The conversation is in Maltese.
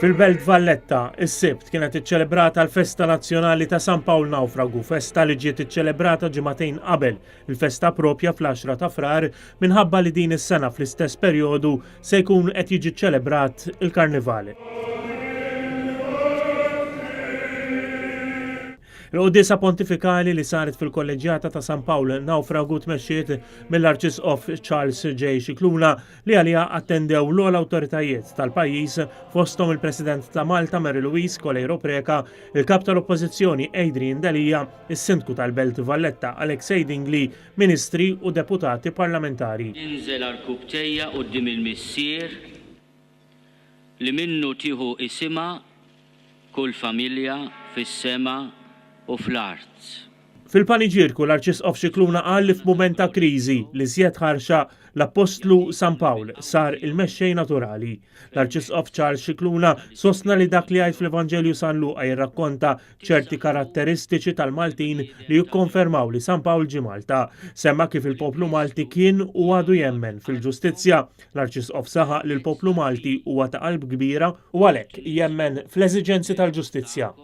Fil-Belt Valletta, is-Sibt kienet iċċelebrata l-Festa Nazzjonali ta' San Pawl Nawfragu, festa li ġiet iċċelebrata ġimagħtejn qabel il-festa propja fl-10 ta' Frar minħabba li din is-sena fl-istess perjodu se jkun qed jiġi ċċelebrat il-Karnivali. Il-Quddiesa Pontifikali li saret fil-Kolleġjata ta' San Pawl Nawfragu tmexxiet mill-Arċisqof Charles J. Scicluna li għaliha attendew l-ogħla awtoritajiet tal-pajjiż fosthom il-President ta' Malta Mary Louise Colejro Preca, il-Kap tal-Oppożizzjoni Adrian Dalija, is-Sindku tal-Belt Valletta Alex Headingley, Ministri u Deputati Parlamentari. Inżel għall-kubtejja quddiem il-missier li minnu tieħu isimha kull familja fis-sema u fl-art. Fil-paniġirku l-Arċisqof Scicluna qal li f'mument ta' kriżi li żjed ħarxa l-Apostlu San Pawl sar il-mexxej naturali. L-Arċisqof Charles Scicluna sostna li dak li għajt fl-Evanġelju San Luqa jirrakkonta ċerti karatteristiċi tal-Maltin li jikkonfermaw li San Pawl ġie Malta. Semma kif il-poplu Malti kien u għadu jemmen fil-ġustizzja. L-Arċisqof saħaq li l-poplu Malti huwa ta' qalb kbira u għalhekk jemmen fl-eżiġenzi tal-ġustizzja.